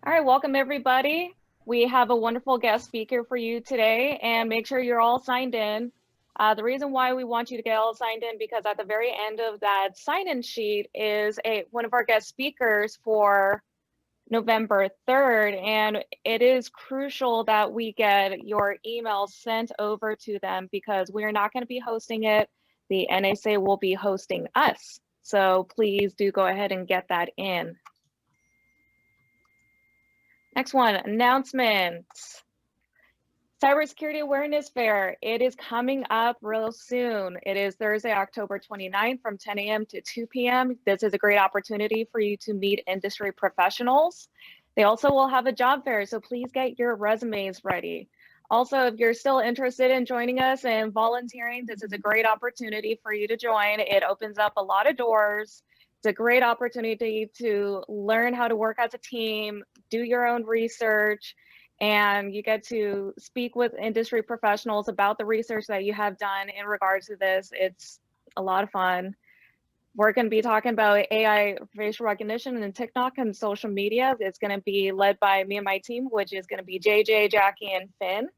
All right, welcome everybody. We have a wonderful guest speaker for you today, and make sure you're all signed in. The reason why we want you to get all signed in because at the very end of that sign-in sheet is one of our guest speakers for November 3rd, and it is crucial that we get your emails sent over to them because we are not going to be hosting it. The NSA will be hosting us. So please do go ahead and get that in. Next one, announcements. Cybersecurity Awareness Fair. It is coming up real soon. It is Thursday, October 29th from 10 a.m. to 2 p.m. This is a great opportunity for you to meet industry professionals. They also will have a job fair, so please get your resumes ready. Also, if you're still interested in joining us and volunteering, this is a great opportunity for you to join. It opens up a lot of doors. It's a great opportunity to learn how to work as a team, do your own research, and you get to speak with industry professionals about the research that you have done in regards to this. It's a lot of fun. We're going to be talking about AI facial recognition and TikTok and social media. It's going to be led by me and my team, which is going to be JJ, Jackie, and Finn.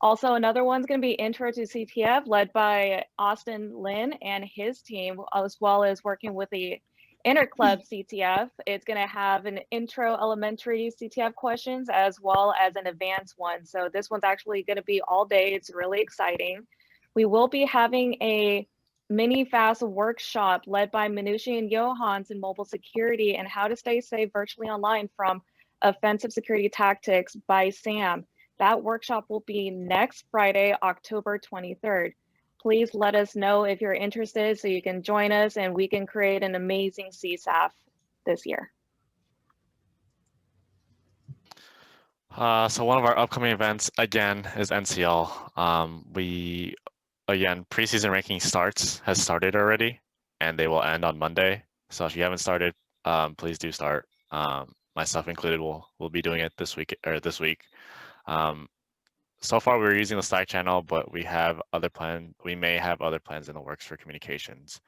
Also, another one's going to be Intro to CTF, led by Austin Lin and his team, as well as working with the Interclub CTF. It's going to have an intro elementary CTF questions as well as an advanced one. So this one's actually going to be all day. It's really exciting. We will be having a mini fast workshop led by Minushi and Johans in mobile security and how to stay safe virtually online from offensive security tactics by Sam. That workshop will be next Friday, October 23rd. Please let us know if you're interested so you can join us and we can create an amazing CSAF this year. So one of our upcoming events, again, is NCL. Again, preseason ranking has started already, and they will end on Monday. So if you haven't started, please do start. Myself included, will be doing it this week. So far, we're using the Slack channel, but we have other plans. We may have other plans in the works for communications.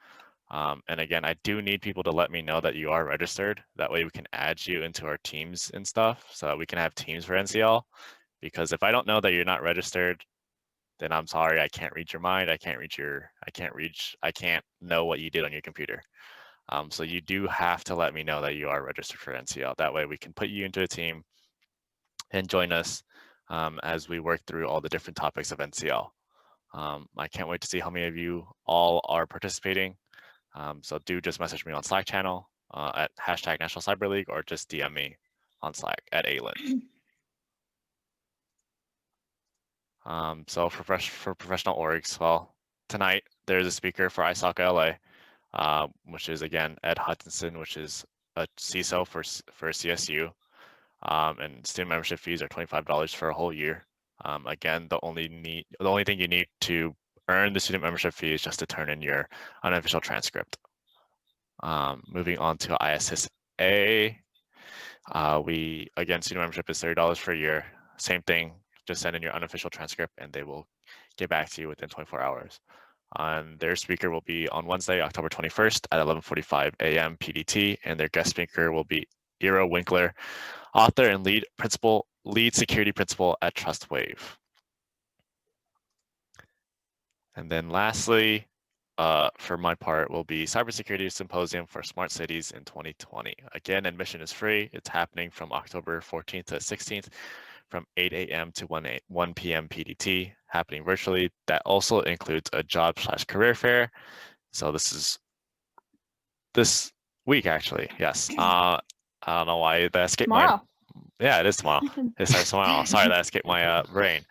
And again, I do need people to let me know that you are registered. That way we can add you into our teams and stuff so that we can have teams for NCL. Because if I don't know that you're not registered, then I'm sorry, I can't read your mind. I can't know what you did on your computer. So you do have to let me know that you are registered for NCL. That way we can put you into a team and join us as we work through all the different topics of NCL. I can't wait to see how many of you all are participating. So do just message me on Slack channel at hashtag National Cyber League or just DM me on Slack at Aylin. So for professional orgs, well, tonight there's a speaker for ISOC LA, which is again Ed Hutchinson, which is a CISO for CSU, and student membership fees are $25 for a whole year. Again, the only thing you need to earn the student membership fee is just to turn in your unofficial transcript. Moving on to ISSA, student membership is $30 per year. Same thing, just send in your unofficial transcript and they will get back to you within 24 hours. And their speaker will be on Wednesday, October 21st at 11:45 a.m. PDT, and their guest speaker will be Eero Winkler, author and lead security principal at TrustWave. And then lastly, for my part, will be Cybersecurity Symposium for Smart Cities in 2020. Again, admission is free. It's happening from October 14th to 16th from 8 a.m. to 1 p.m. PDT, happening virtually. That also includes a job/career fair. So this is this week, actually. Yes. I don't know why that escaped Tomorrow. Yeah, it is tomorrow. It starts tomorrow. Sorry, that escaped my brain.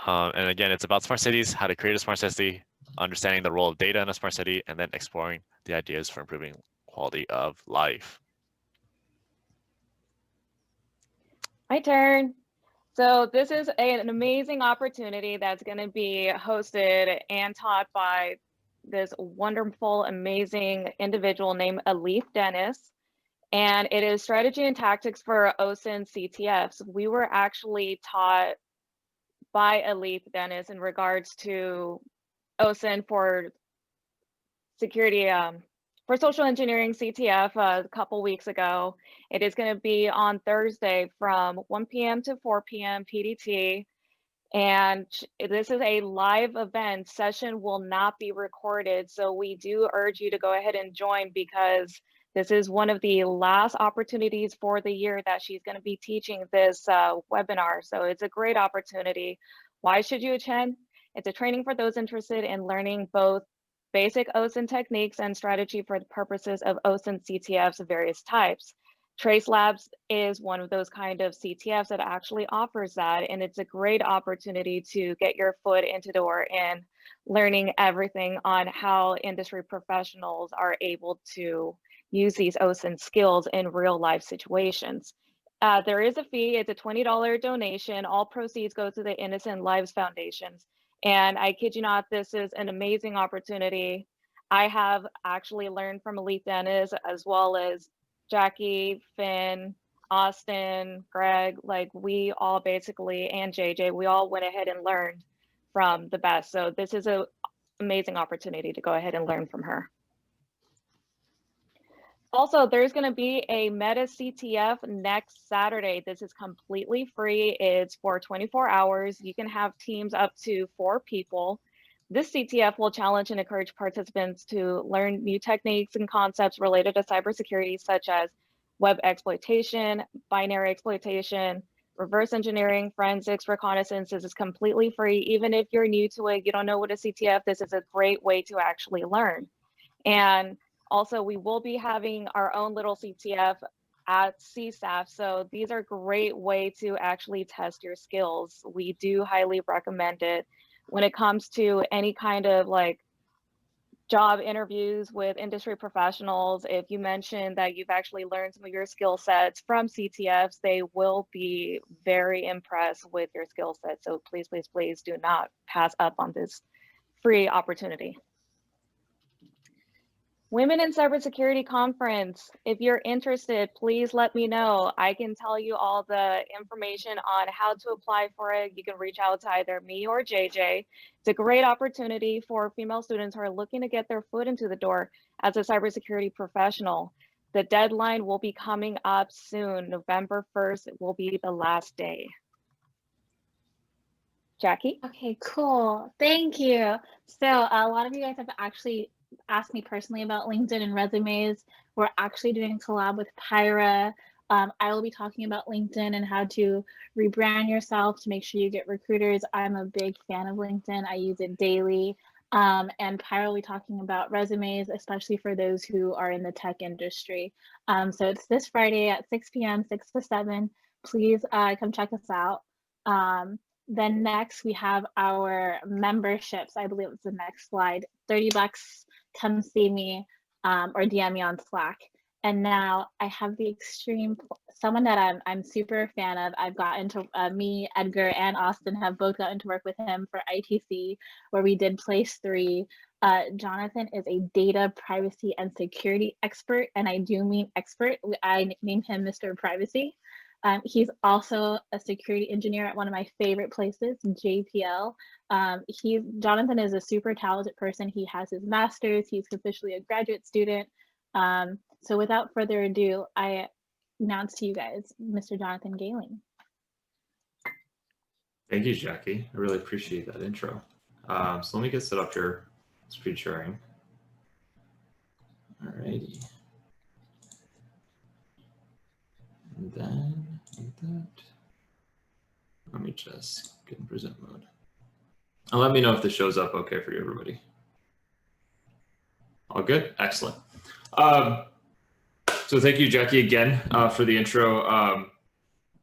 And again, it's about smart cities, how to create a smart city, understanding the role of data in a smart city, and then exploring the ideas for improving quality of life. My turn. So this is an amazing opportunity that's going to be hosted and taught by this wonderful, amazing individual named Alif Dennis. And it is strategy and tactics for OSINT CTFs. We were actually taught by Alif Dennis in regards to OSINT for security for social engineering CTF a couple weeks ago. It is going to be on Thursday from 1 p.m. to 4 p.m. PDT. And this is a live event. Session will not be recorded. So we do urge you to go ahead and join, because this is one of the last opportunities for the year that she's going to be teaching this webinar. So it's a great opportunity. Why should you attend? It's a training for those interested in learning both basic OSINT techniques and strategy for the purposes of OSINT CTFs of various types. Trace Labs is one of those kind of CTFs that actually offers that, and it's a great opportunity to get your foot into the door and learning everything on how industry professionals are able to use these OSINT skills in real life situations. There is a fee. It's a $20 donation. All proceeds go to the Innocent Lives Foundations. And I kid you not, this is an amazing opportunity. I have actually learned from Elite Dennis, as well as Jackie, Finn, Austin, Greg, like we all basically, and JJ, we all went ahead and learned from the best. So this is an amazing opportunity to go ahead and learn from her. Also, there's going to be a Meta CTF next Saturday. This is completely free. It's for 24 hours. You can have teams up to 4 people. This CTF will challenge and encourage participants to learn new techniques and concepts related to cybersecurity, such as web exploitation, binary exploitation, reverse engineering, forensics, reconnaissance. This is completely free. Even if you're new to it, you don't know what a CTF, this is a great way to actually learn. And also, we will be having our own little CTF at CSAF. So these are great way to actually test your skills. We do highly recommend it. When it comes to any kind of like job interviews with industry professionals, if you mention that you've actually learned some of your skill sets from CTFs, they will be very impressed with your skill set. So please, please, please do not pass up on this free opportunity. Women in Cybersecurity Conference. If you're interested, please let me know. I can tell you all the information on how to apply for it. You can reach out to either me or JJ. It's a great opportunity for female students who are looking to get their foot into the door as a cybersecurity professional. The deadline will be coming up soon. November 1st will be the last day. Jackie? Okay, cool. Thank you. So a lot of you guys have actually asked me personally about LinkedIn and resumes. We're actually doing a collab with Pyra. I will be talking about LinkedIn and how to rebrand yourself to make sure you get recruiters. I'm a big fan of LinkedIn. I use it daily. And Pyra will be talking about resumes, especially for those who are in the tech industry. So it's this Friday at 6 p.m., 6 to 7. Please come check us out. Then next we have our memberships. I believe it's the next slide. $30, come see me or DM me on Slack. And now I have the someone that I'm super a fan of. I've gotten to, me, Edgar, and Austin have both gotten to work with him for ITC, where we did place 3. Jonathan is a data privacy and security expert, and I do mean expert. I name him Mr. Privacy. He's also a security engineer at one of my favorite places, JPL. Jonathan is a super talented person. He has his master's. He's officially a graduate student. So without further ado, I announce to you guys, Mr. Jonathan Gailing. Thank you, Jackie. I really appreciate that intro. So let me get set up here. Screen sharing. All righty. And then like that. Let me just get in present mode. And let me know if this shows up okay for you, everybody. All good? Excellent. So thank you, Jackie, again for the intro.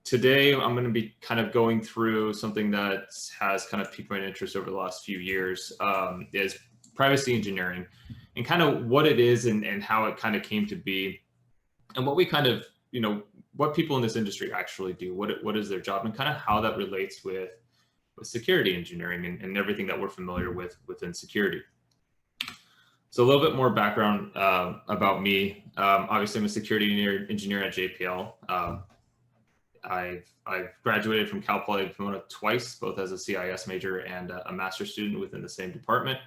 Today, I'm going to be kind of going through something that has kind of piqued my interest over the last few years, is privacy engineering, and kind of what it is and how it kind of came to be, and what we kind of, what people in this industry actually do, what is their job, and kind of how that relates with security engineering and everything that we're familiar with within security. So a little bit more background about me. Obviously, I'm a security engineer at JPL. I've graduated from Cal Poly Pomona twice, both as a CIS major and a master's student within the same department.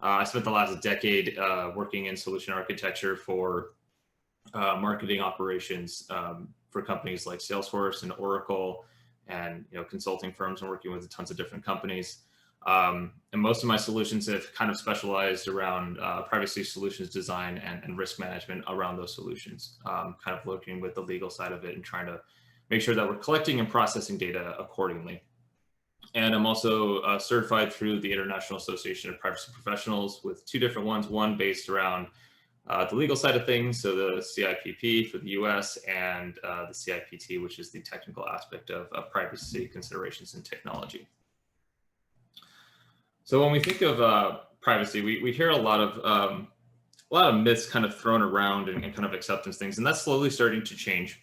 I spent the last decade working in solution architecture for marketing operations for companies like Salesforce and Oracle, and consulting firms, and working with tons of different companies. And most of my solutions have kind of specialized around privacy solutions design and risk management around those solutions, kind of looking with the legal side of it and trying to make sure that we're collecting and processing data accordingly. And I'm also certified through the International Association of Privacy Professionals with 2 different ones, one based around the legal side of things, so the CIPP for the US, and the CIPT, which is the technical aspect of privacy considerations in technology. So when we think of privacy, we hear a lot of myths kind of thrown around and kind of acceptance things, and that's slowly starting to change.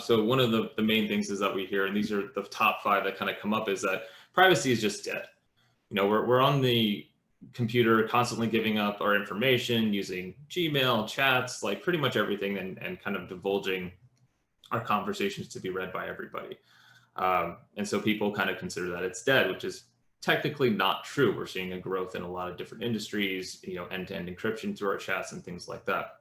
So one of the main things is that we hear, and these are the top 5 that kind of come up, is that privacy is just dead. We're on the computer constantly giving up our information, using Gmail, chats, like pretty much everything, and kind of divulging our conversations to be read by everybody. And so people kind of consider that it's dead, which is technically not true. We're seeing a growth in a lot of different industries, end-to-end encryption through our chats and things like that.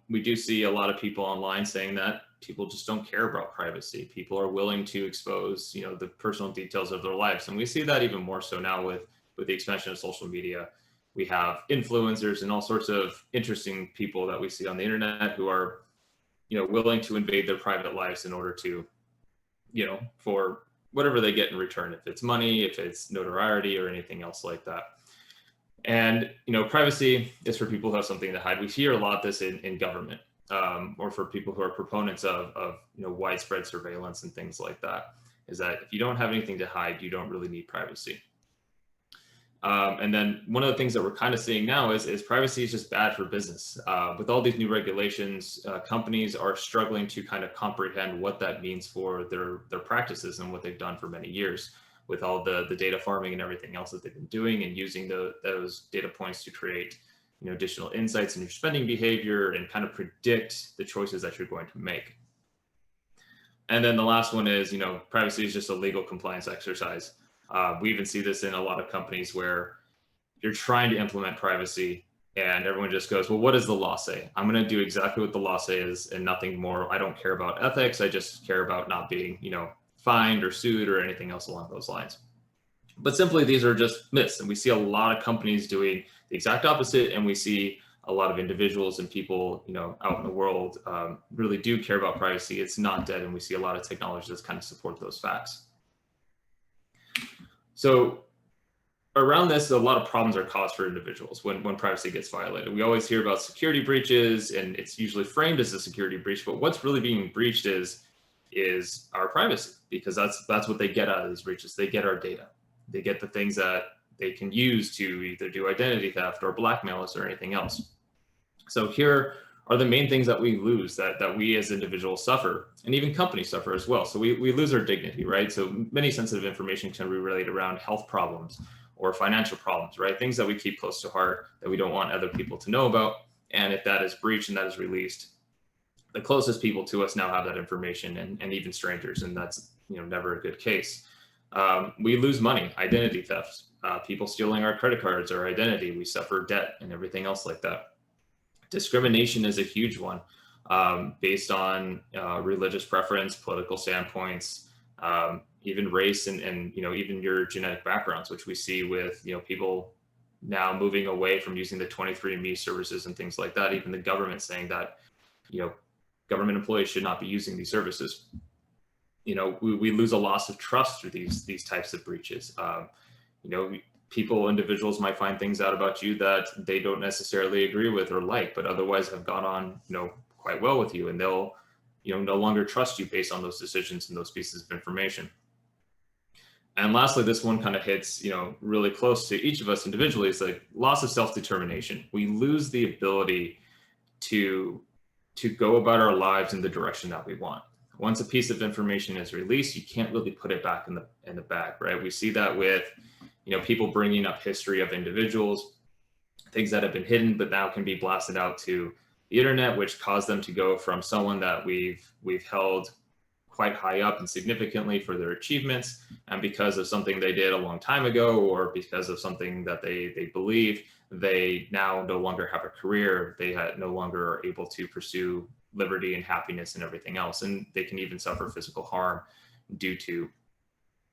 We do see a lot of people online saying that people just don't care about privacy. People are willing to expose, the personal details of their lives. And we see that even more so now with the expansion of social media. We have influencers and all sorts of interesting people that we see on the internet who are, willing to invade their private lives in order to, for whatever they get in return, if it's money, if it's notoriety, or anything else like that. And, privacy is for people who have something to hide. We hear a lot of this in government, or for people who are proponents of widespread surveillance and things like that, is that if you don't have anything to hide, you don't really need privacy. And then one of the things that we're kind of seeing now is privacy is just bad for business. With all these new regulations, companies are struggling to kind of comprehend what that means for their practices and what they've done for many years, with all the data farming and everything else that they've been doing, and using those data points to create additional insights in your spending behavior and kind of predict the choices that you're going to make. And then the last one is, privacy is just a legal compliance exercise. We even see this in a lot of companies where you're trying to implement privacy and everyone just goes, well, what does the law say? I'm going to do exactly what the law says and nothing more. I don't care about ethics. I just care about not being, fined or sued or anything else along those lines. But simply, these are just myths. And we see a lot of companies doing the exact opposite. And we see a lot of individuals and people, out in the world really do care about privacy. It's not dead. And we see a lot of technologies that kind of support those facts. So around this, a lot of problems are caused for individuals when privacy gets violated. We always hear about security breaches, and it's usually framed as a security breach, but what's really being breached is our privacy, because that's what they get out of these breaches. They get our data. They get the things that they can use to either do identity theft or blackmail us or anything else. So here are the main things that we lose, that we as individuals suffer, and even companies suffer as well. So we lose our dignity, right? So many sensitive information can be related around health problems or financial problems, right? Things that we keep close to heart that we don't want other people to know about. And if that is breached and that is released, the closest people to us now have that information, and even strangers, and that's never a good case. We lose money, identity theft, people stealing our credit cards, our identity. We suffer debt and everything else like that. Discrimination is a huge one, based on religious preference, political standpoints, even race, and even your genetic backgrounds, which we see with people now moving away from using the 23andMe services and things like that. Even the government saying that government employees should not be using these services. We lose a loss of trust through these types of breaches. Individuals might find things out about you that they don't necessarily agree with or like, but otherwise have gone on, quite well with you, and they'll, no longer trust you based on those decisions and those pieces of information. And lastly, this one kind of hits, really close to each of us individually. It's like loss of self-determination. We lose the ability to go about our lives in the direction that we want. Once a piece of information is released, you can't really put it back in the bag, right? We see that with people bringing up history of individuals, things that have been hidden but now can be blasted out to the internet, which caused them to go from someone that we've held quite high up and significantly for their achievements, and because of something they did a long time ago, or because of something that they believe, they now no longer have a career. They no longer are able to pursue liberty and happiness and everything else, and they can even suffer physical harm due to,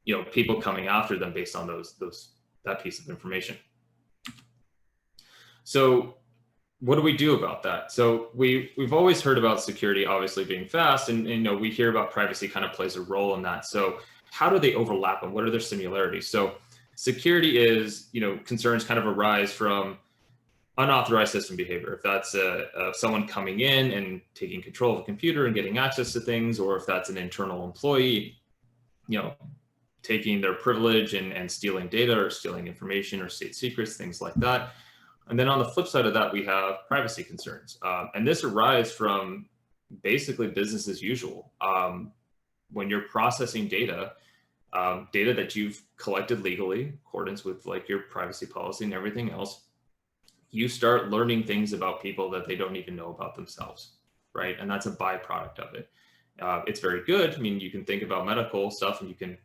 you know, people coming after them based on that piece of information. So what do we do about that? So we've always heard about security obviously being fast, and you know, we hear about privacy kind of plays a role in that. So how do they overlap and what are their similarities? So security is, you know, concerns kind of arise from unauthorized system behavior. If that's someone coming in and taking control of a computer and getting access to things, or if that's an internal employee, you know, taking their privilege and stealing data or stealing information or state secrets, things like that. And then on the flip side of that, we have privacy concerns. And this arises from basically business as usual. When you're processing data, data that you've collected legally, in accordance with like your privacy policy and everything else, you start learning things about people that they don't even know about themselves, right? And that's a byproduct of it. It's very good. I mean, you can think about medical stuff and you can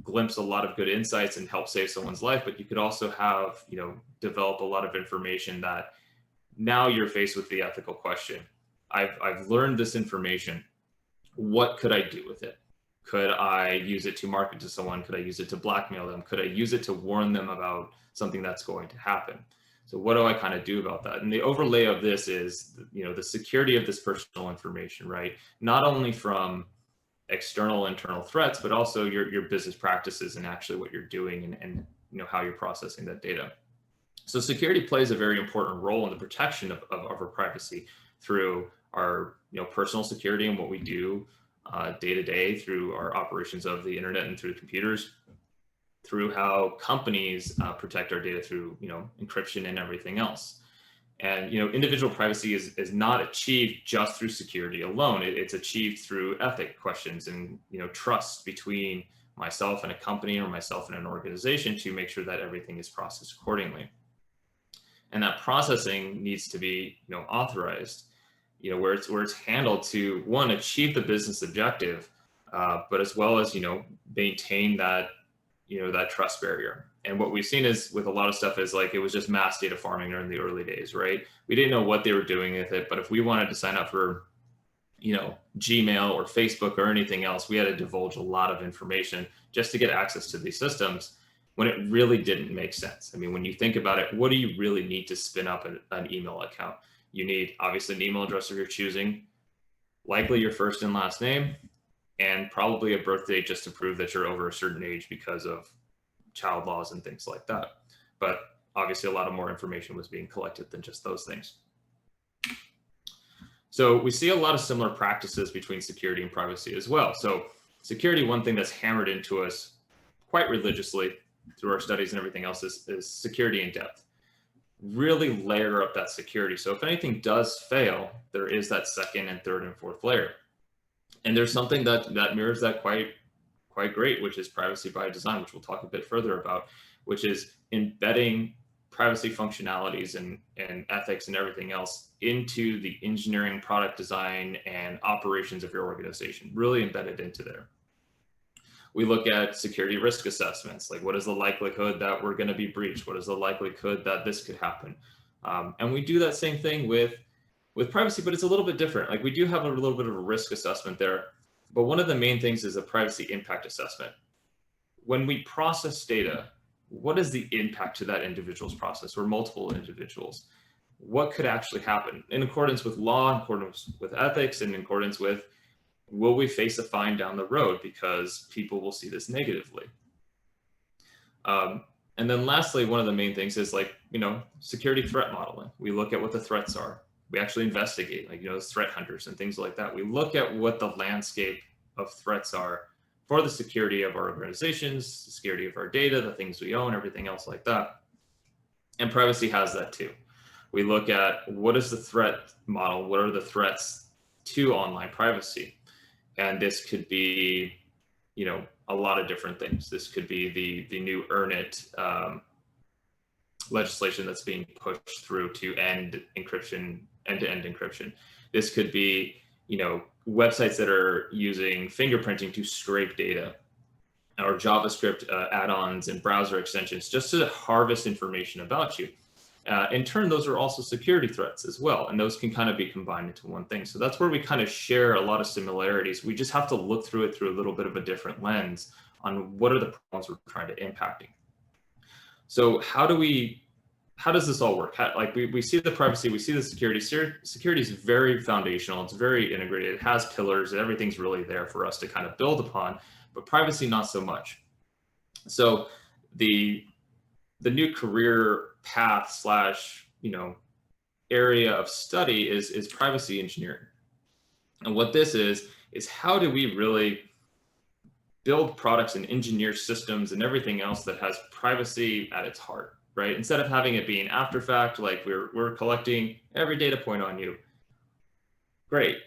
glimpse a lot of good insights and help save someone's life, but you could also have, you know, develop a lot of information that now you're faced with the ethical question. I've learned this information. What could I do with it? Could I use it to market to someone? Could I use it to blackmail them? Could I use it to warn them about something that's going to happen? So what do I kind of do about that? And the overlay of this is, you know, the security of this personal information, right? Not only from external, internal threats, but also your business practices and actually what you're doing and you know, how you're processing that data. So security plays a very important role in the protection of our privacy through our, you know, personal security and what we do day to day through our operations of the internet and through computers, through how companies protect our data through, you know, encryption and everything else. And, you know, individual privacy is not achieved just through security alone. It's achieved through ethic questions and, you know, trust between myself and a company or myself and an organization to make sure that everything is processed accordingly. And that processing needs to be, you know, authorized, you know, where it's handled to, one, achieve the business objective, but as well as, you know, maintain that, you know, that trust barrier. And what we've seen is with a lot of stuff is like, it was just mass data farming during the early days, right? We didn't know what they were doing with it, but if we wanted to sign up for, you know, Gmail or Facebook or anything else, we had to divulge a lot of information just to get access to these systems when it really didn't make sense. I mean, when you think about it, what do you really need to spin up an email account? You need obviously an email address of your choosing, likely your first and last name, and probably a birth date just to prove that you're over a certain age because of child laws and things like that. But obviously a lot of more information was being collected than just those things. So we see a lot of similar practices between security and privacy as well. So security, one thing that's hammered into us quite religiously through our studies and everything else is security in depth. Really layer up that security. So if anything does fail, there is that second and third and fourth layer. And there's something that mirrors that quite great, which is privacy by design, which we'll talk a bit further about, which is embedding privacy functionalities and ethics and everything else into the engineering, product design, and operations of your organization, really embedded into there. We look at security risk assessments, like what is the likelihood that we're going to be breached? What is the likelihood that this could happen? And we do that same thing with privacy, but it's a little bit different. Like we do have a little bit of a risk assessment there, but one of the main things is a privacy impact assessment. When we process data, what is the impact to that individual's process or multiple individuals? What could actually happen in accordance with law, in accordance with ethics, and in accordance with, will we face a fine down the road because people will see this negatively? And then lastly, one of the main things is like, you know, security threat modeling. We look at what the threats are. We actually investigate, like, you know, threat hunters and things like that. We look at what the landscape of threats are for the security of our organizations, the security of our data, the things we own, everything else like that. And privacy has that too. We look at what is the threat model, what are the threats to online privacy? And this could be, you know, a lot of different things. This could be the new EarnIt legislation that's being pushed through to end encryption, end-to-end encryption. This could be, websites that are using fingerprinting to scrape data, or JavaScript add-ons and browser extensions just to harvest information about you. In turn, those are also security threats as well, and those can kind of be combined into one thing. So that's where we kind of share a lot of similarities. We just have to look through it through a little bit of a different lens on what are the problems we're trying to impacting. So how does this all work? We see the privacy, we see the security. Security is very foundational. It's very integrated. It has pillars. Everything's really there for us to kind of build upon, but privacy, not so much. So the new career path / area of study is privacy engineering. And what this is how do we really build products and engineer systems and everything else that has privacy at its heart, right? Instead of having it being after fact, like we're collecting every data point on you. Great.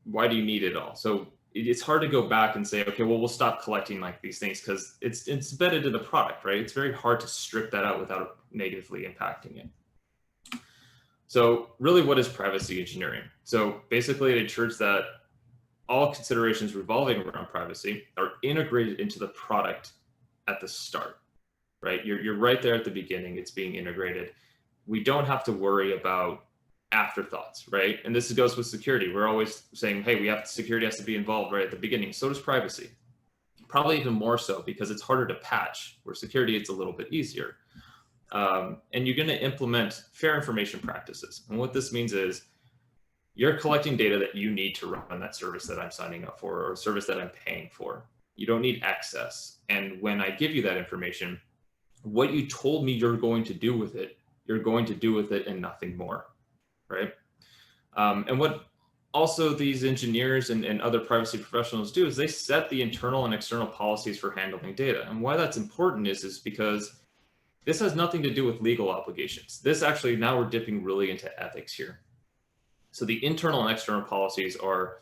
Why do you need it all? So it's hard to go back and say, okay, well, we'll stop collecting like these things because it's embedded in the product, right? It's very hard to strip that out without negatively impacting it. So really, what is privacy engineering? So basically, it ensures that all considerations revolving around privacy are integrated into the product at the start, right? You're right there at the beginning. It's being integrated. We don't have to worry about afterthoughts, right? And this goes with security. We're always saying, hey, security has to be involved right at the beginning. So does privacy. Probably even more so because it's harder to patch, where security it's a little bit easier. And you're going to implement fair information practices. And what this means is you're collecting data that you need to run that service that I'm signing up for, or service that I'm paying for. You don't need excess. And when I give you that information, what you told me you're going to do with it, you're going to do with it and nothing more, right? And what also these engineers and other privacy professionals do is they set the internal and external policies for handling data. And why that's important is because this has nothing to do with legal obligations. This actually, now we're dipping really into ethics here. So the internal and external policies are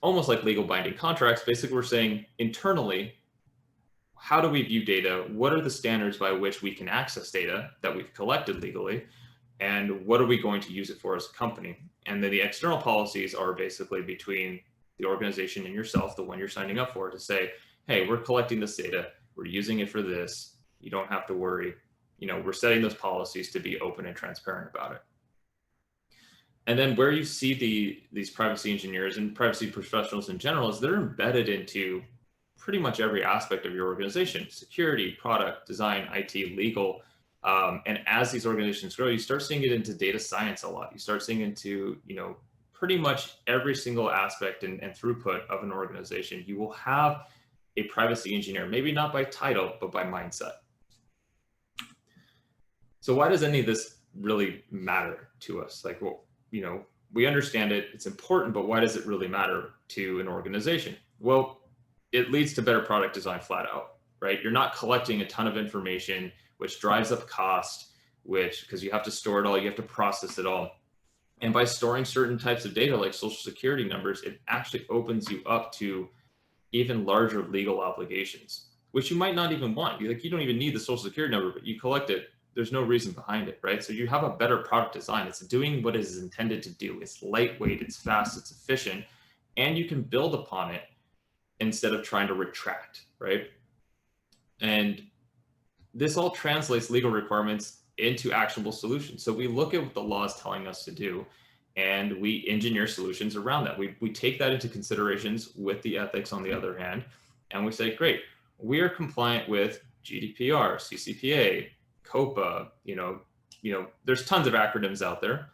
almost like legal binding contracts. Basically, we're saying internally, how do we view data? What are the standards by which we can access data that we've collected legally? And what are we going to use it for as a company? And then the external policies are basically between the organization and yourself, the one you're signing up for, to say, hey, we're collecting this data. We're using it for this. You don't have to worry. We're setting those policies to be open and transparent about it. And then where you see these privacy engineers and privacy professionals in general is they're embedded into pretty much every aspect of your organization: security, product, design, IT, legal. And as these organizations grow, you start seeing it into data science a lot. You start seeing into, pretty much every single aspect and throughput of an organization. You will have a privacy engineer, maybe not by title, but by mindset. So why does any of this really matter to us? Like, well, we understand it, it's important, but why does it really matter to an organization? Well, it leads to better product design flat out, right? You're not collecting a ton of information, which drives up cost, because you have to store it all, you have to process it all. And by storing certain types of data like social security numbers, it actually opens you up to even larger legal obligations, which you might not even want. You don't even need the social security number, but you collect it. There's no reason behind it, right? So you have a better product design. It's doing what it is intended to do. It's lightweight, it's fast, it's efficient, and you can build upon it instead of trying to retract, right? And this all translates legal requirements into actionable solutions. So we look at what the law is telling us to do, and we engineer solutions around that. We take that into considerations with the ethics on the other hand, and we say, great, we are compliant with GDPR, CCPA, COPA, there's tons of acronyms out there.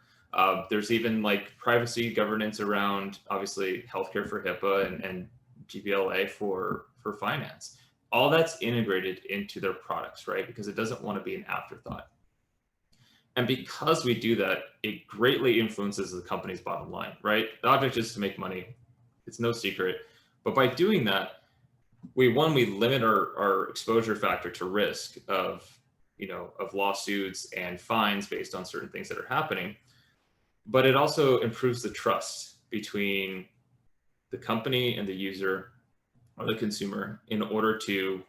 There's even like privacy governance around, obviously, healthcare for HIPAA and GBLA for finance. All that's integrated into their products, right? Because it doesn't want to be an afterthought. And because we do that, it greatly influences the company's bottom line, right? The object is to make money. It's no secret. But by doing that, we limit our exposure factor to risk of lawsuits and fines based on certain things that are happening. But it also improves the trust between the company and the user or the consumer in order to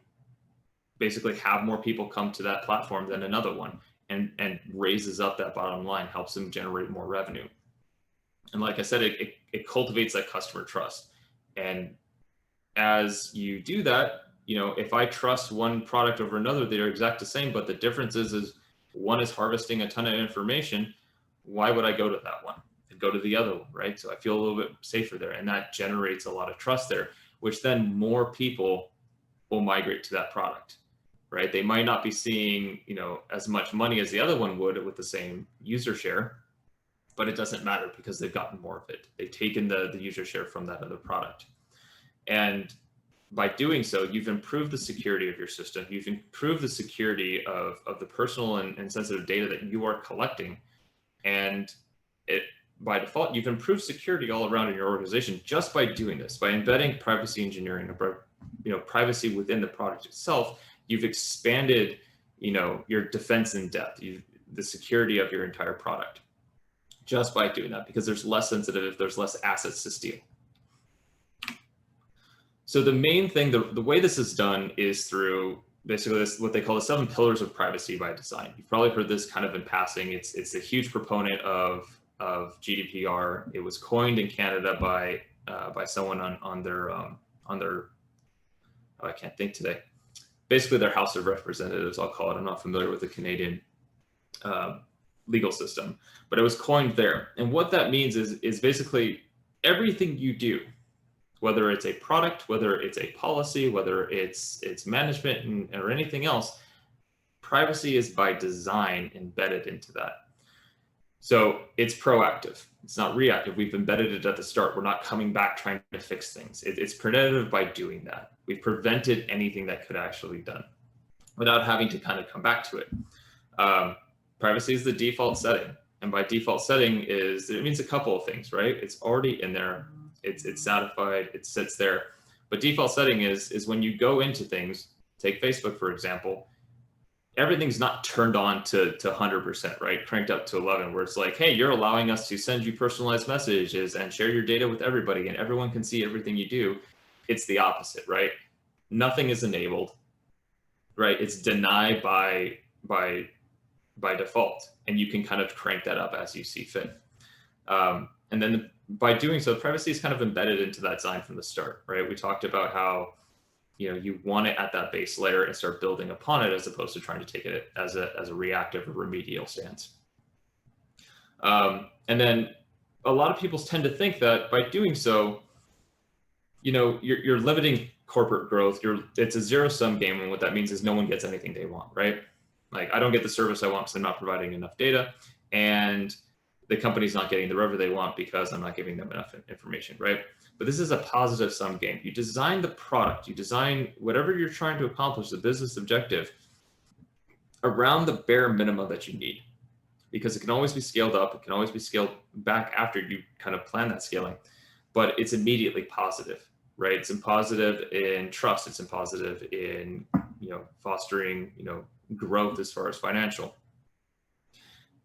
basically have more people come to that platform than another one, and raises up that bottom line, helps them generate more revenue. And like I said, it it cultivates that customer trust. And as you do that, if I trust one product over another, they're exact the same, but the difference is one is harvesting a ton of information. Why would I go to that one? I'd go to the other one, right? So I feel a little bit safer there, and that generates a lot of trust there, which then more people will migrate to that product, right? They might not be seeing, as much money as the other one would with the same user share, but it doesn't matter because they've gotten more of it. They've taken the user share from that other product. And by doing so, you've improved the security of your system. You've improved the security of the personal and sensitive data that you are collecting. And by default, you've improved security all around in your organization just by doing this, by embedding privacy engineering, privacy within the product itself. You've expanded, your defense in depth, the security of your entire product, just by doing that, because there's less sensitive, there's less assets to steal. So the main thing, the way this is done is through basically what they call the 7 pillars of privacy by design. You've probably heard this kind of in passing. It's a huge proponent of GDPR. It was coined in Canada by someone on their I can't think today. Basically, their House of Representatives, I'll call it. I'm not familiar with the Canadian legal system, but it was coined there. And what that means is basically everything you do, whether it's a product, whether it's a policy, whether it's management or anything else, privacy is by design embedded into that. So it's proactive. It's not reactive. We've embedded it at the start. We're not coming back trying to fix things. It's preventative by doing that. We've prevented anything that could actually be done without having to kind of come back to it. Privacy is the default setting. And by default setting it means a couple of things, right? It's already in there. It's satisfied, it sits there. But default setting is when you go into things, take Facebook, for example, everything's not turned on to 100%, right? Cranked up to 11, where it's like, hey, you're allowing us to send you personalized messages and share your data with everybody, and everyone can see everything you do. It's the opposite, right? Nothing is enabled, right? It's denied by default, and you can kind of crank that up as you see fit. And then by doing so, privacy is kind of embedded into that design from the start, right? We talked about how you want it at that base layer and start building upon it, as opposed to trying to take it as a reactive or remedial stance. And then a lot of people tend to think that by doing so, you're limiting corporate growth. It's a zero-sum game, and what that means is no one gets anything they want, right? Like, I don't get the service I want because I'm not providing enough data, and the company's not getting the revenue they want because I'm not giving them enough information, right? But this is a positive sum game. You design the product, you design whatever you're trying to accomplish, the business objective, around the bare minimum that you need, because it can always be scaled up. It can always be scaled back after you kind of plan that scaling, but it's immediately positive, right? It's in positive in trust. It's in positive in, fostering, growth as far as financial.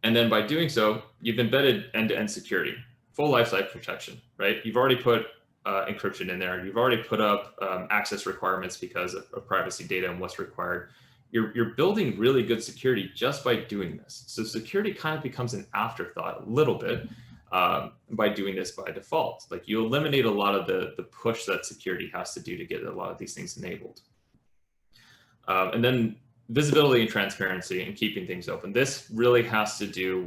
And then by doing so, you've embedded end-to-end security, full lifecycle protection, right? You've already put encryption in there. You've already put up access requirements because of privacy data and what's required. You're building really good security just by doing this. So security kind of becomes an afterthought a little bit by doing this by default. Like, you eliminate a lot of the push that security has to do to get a lot of these things enabled. And then visibility and transparency and keeping things open. This really has to do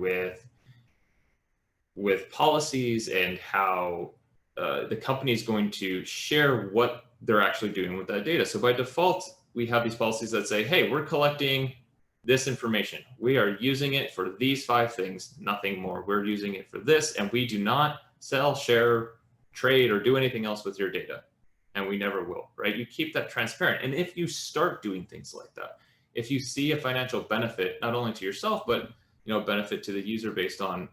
with policies and how the company is going to share what they're actually doing with that data. So by default, we have these policies that say, hey, we're collecting this information. We are using it for these 5 things, nothing more. We're using it for this, and we do not sell, share, trade, or do anything else with your data. And we never will, right? You keep that transparent. And if you start doing things like that, if you see a financial benefit, not only to yourself, but benefit to the user based on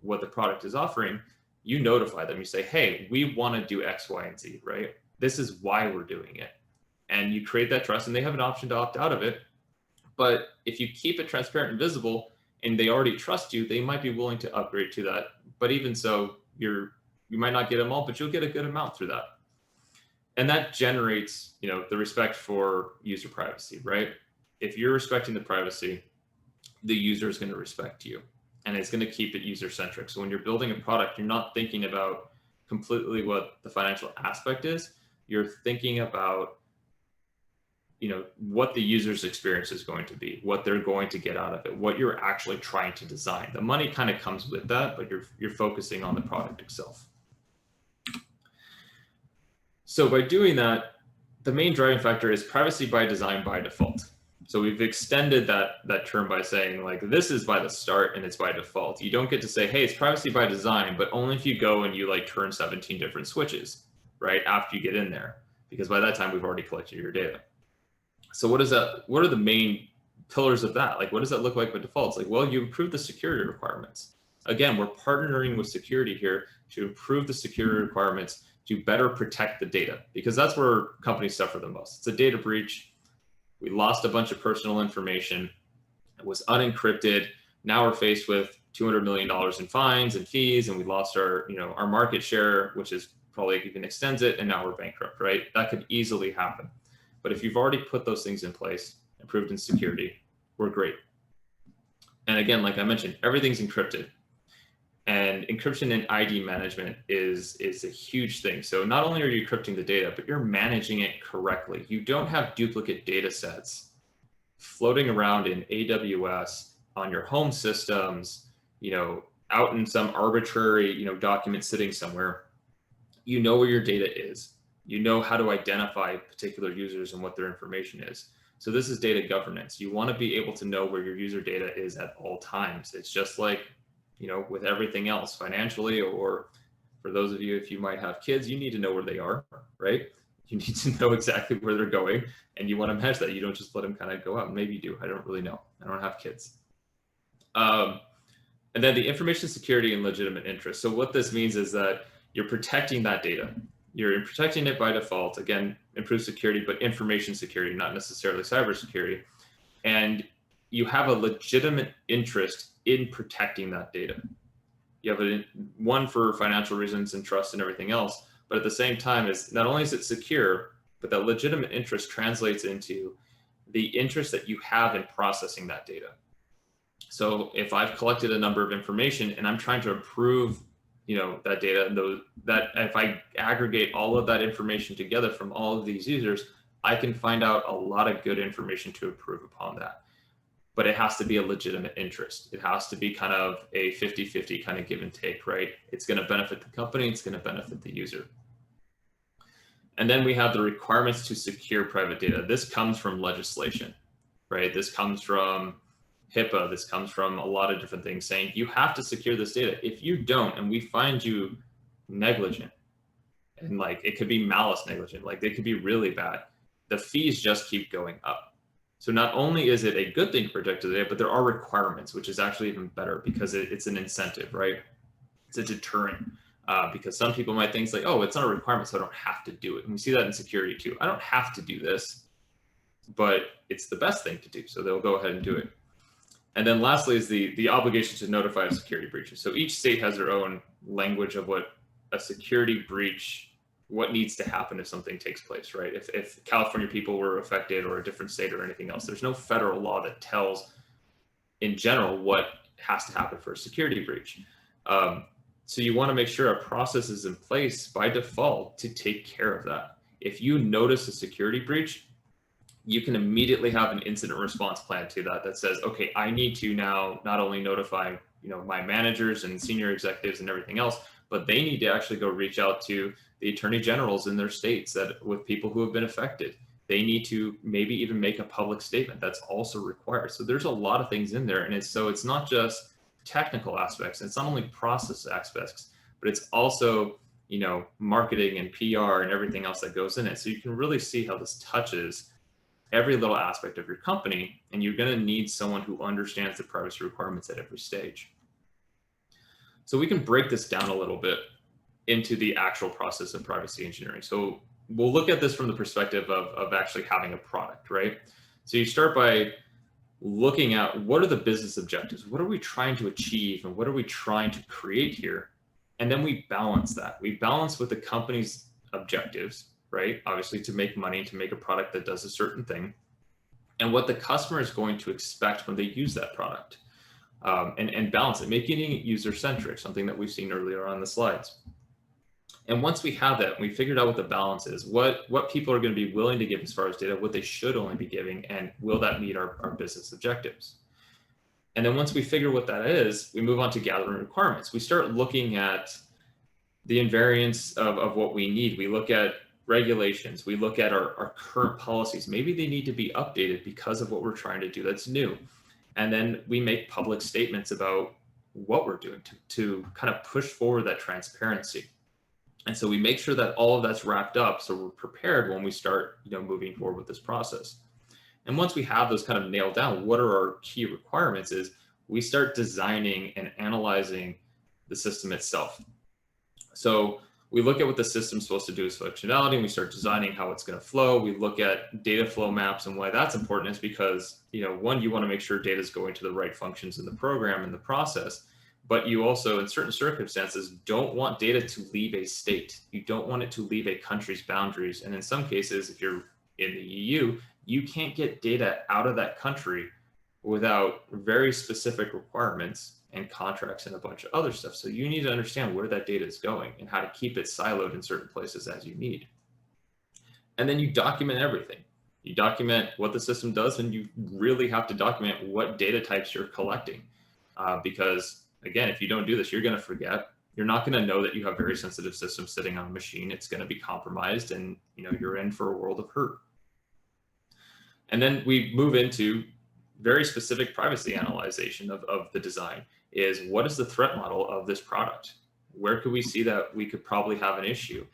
what the product is offering, you notify them. You say, hey, we want to do X, Y, and Z, right? This is why we're doing it. And you create that trust, and they have an option to opt out of it. But if you keep it transparent and visible, and they already trust you, they might be willing to upgrade to that. But even so, you might not get them all, but you'll get a good amount through that. And that generates, the respect for user privacy, right? If you're respecting the privacy, the user is going to respect you, and it's going to keep it user-centric. So when you're building a product, you're not thinking about, completely what the financial aspect is. You're thinking about, you know, what the user's experience is going to be, what they're going to get out of it, what you're actually trying to design. The money kind of comes with that, but you're focusing on the product itself. So by doing that, the main driving factor is privacy by design by default. So we've extended that term by saying, like, this is by the start and it's by default. You don't get to say, hey, it's privacy by design, but only if you go and you like turn 17 different switches, right, after you get in there, because by that time we've already collected your data. So what is that? What are the main pillars of that? Like, what does that look like by default? It's like, well, you improve the security requirements. Again, we're partnering with security here to improve the security requirements to better protect the data, because that's where companies suffer the most. It's a data breach. We lost a bunch of personal information. It was unencrypted. Now we're faced with $200 million in fines and fees, and we lost our, you know, our market share, which is probably even extends it, and now we're bankrupt, right? That could easily happen. But if you've already put those things in place, improved in security, we're great. And again, like I mentioned, everything's encrypted. And encryption and ID management is a huge thing. So not only are you encrypting the data, but you're managing it correctly. You don't have duplicate data sets floating around in AWS on your home systems, you know, out in some arbitrary, you know, document sitting somewhere. You know where your data is. You know how to identify particular users and what their information is. So this is data governance. You want to be able to know where your user data is at all times. It's just like, you know, with everything else financially, or for those of you, if you might have kids, you need to know where they are, right? You need to know exactly where they're going, and you want to manage that. You don't just let them kind of go out. Maybe you do. I don't really know. I don't have kids. And then the information security and legitimate interest. So what this means is that you're protecting that data. You're protecting it by default. Again, improved security, but information security, not necessarily cybersecurity. And you have a legitimate interest in protecting that data. You have one for financial reasons and trust and everything else, but at the same time, is not only is it secure, but that legitimate interest translates into the interest that you have in processing that data. So if I've collected a number of information and I'm trying to improve, you know, that data, and that if I aggregate all of that information together from all of these users, I can find out a lot of good information to improve upon that. But it has to be a legitimate interest. It has to be kind of a 50-50 kind of give and take, right? It's going to benefit the company. It's going to benefit the user. And then we have the requirements to secure private data. This comes from legislation, right? This comes from HIPAA. This comes from a lot of different things saying you have to secure this data. If you don't, and we find you negligent, and like it could be malice negligent, like they could be really bad, the fees just keep going up. So not only is it a good thing to protect the data, but there are requirements, which is actually even better because it's an incentive, right? It's a deterrent, because some people might think like, oh, it's not a requirement, so I don't have to do it. And we see that in security too. I don't have to do this, but it's the best thing to do. So they'll go ahead and do it. And then lastly is the obligation to notify of security breaches. So each state has their own language of what a security breach, what needs to happen if something takes place, right? If California people were affected, or a different state or anything else, there's no federal law that tells in general what has to happen for a security breach. So you want to make sure a process is in place by default to take care of that. If you notice a security breach, you can immediately have an incident response plan to that says, okay, I need to now not only notify, you know, my managers and senior executives and everything else, but they need to actually go reach out to the attorney generals in their states that with people who have been affected. They need to maybe even make a public statement. That's also required. So there's a lot of things in there. And it's not just technical aspects. It's not only process aspects, but it's also, you know, marketing and PR and everything else that goes in it. So you can really see how this touches every little aspect of your company, and you're going to need someone who understands the privacy requirements at every stage. So we can break this down a little bit into the actual process of privacy engineering. So we'll look at this from the perspective of actually having a product, right? So you start by looking at what are the business objectives? What are we trying to achieve, and what are we trying to create here? And then we balance that. We balance with the company's objectives, right? Obviously to make money, to make a product that does a certain thing, and what the customer is going to expect when they use that product, and balance it, making it user-centric, something that we've seen earlier on the slides. And once we have that, we figured out what the balance is, what people are going to be willing to give as far as data, what they should only be giving, and will that meet our business objectives? And then once we figure what that is, we move on to gathering requirements. We start looking at the invariance of what we need. We look at regulations. We look at our current policies. Maybe they need to be updated because of what we're trying to do that's new. And then we make public statements about what we're doing to kind of push forward that transparency. And so we make sure that all of that's wrapped up so we're prepared when we start, moving forward with this process. And once we have those kind of nailed down, what are our key requirements is we start designing and analyzing the system itself. So we look at what the system's supposed to do as functionality, and we start designing how it's going to flow. We look at data flow maps, and why that's important is because, one, you want to make sure data is going to the right functions in the program and the process, but you also, in certain circumstances, don't want data to leave a state. You don't want it to leave a country's boundaries. And in some cases, if you're in the EU, you can't get data out of that country without very specific requirements and contracts and a bunch of other stuff. So you need to understand where that data is going and how to keep it siloed in certain places as you need. And then you document everything. You document what the system does, and you really have to document what data types you're collecting. Because again, if you don't do this, you're going to forget. You're not going to know that you have very sensitive systems sitting on a machine. It's going to be compromised, and you're in for a world of hurt. And then we move into very specific privacy analyzation of the design. Is what is the threat model of this product? Where could we see that we could probably have an issue?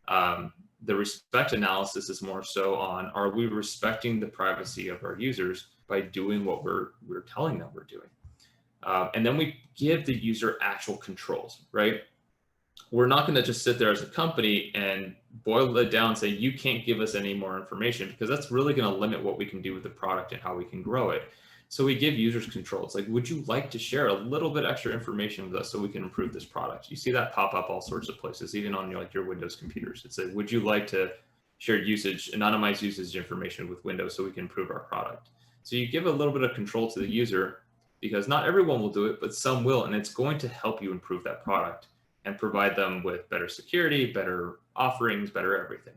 The respect analysis is more so on, are we respecting the privacy of our users by doing what we're telling them we're doing? And then we give the user actual controls, right? We're not going to just sit there as a company and boil it down and say, you can't give us any more information, because that's really going to limit what we can do with the product and how we can grow it. So we give users controls. Like, would you like to share a little bit extra information with us so we can improve this product? You see that pop up all sorts of places, even on your Windows computers. It's like, would you like to share anonymized usage information with Windows so we can improve our product? So you give a little bit of control to the user, because not everyone will do it, but some will, and it's going to help you improve that product and provide them with better security, better offerings, better everything.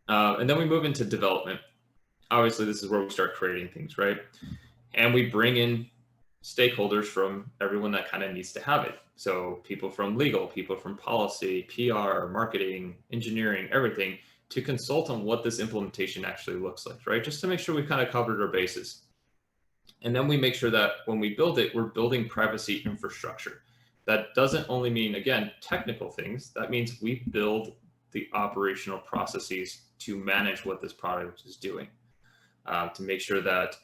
And then we move into development. Obviously, this is where we start creating things, right? And we bring in stakeholders from everyone that kind of needs to have it. So people from legal, people from policy, PR, marketing, engineering, everything, to consult on what this implementation actually looks like, right? Just to make sure we've kind of covered our bases. And then we make sure that when we build it, we're building privacy infrastructure. That doesn't only mean, again, technical things. That means we build the operational processes to manage what this product is doing, to make sure that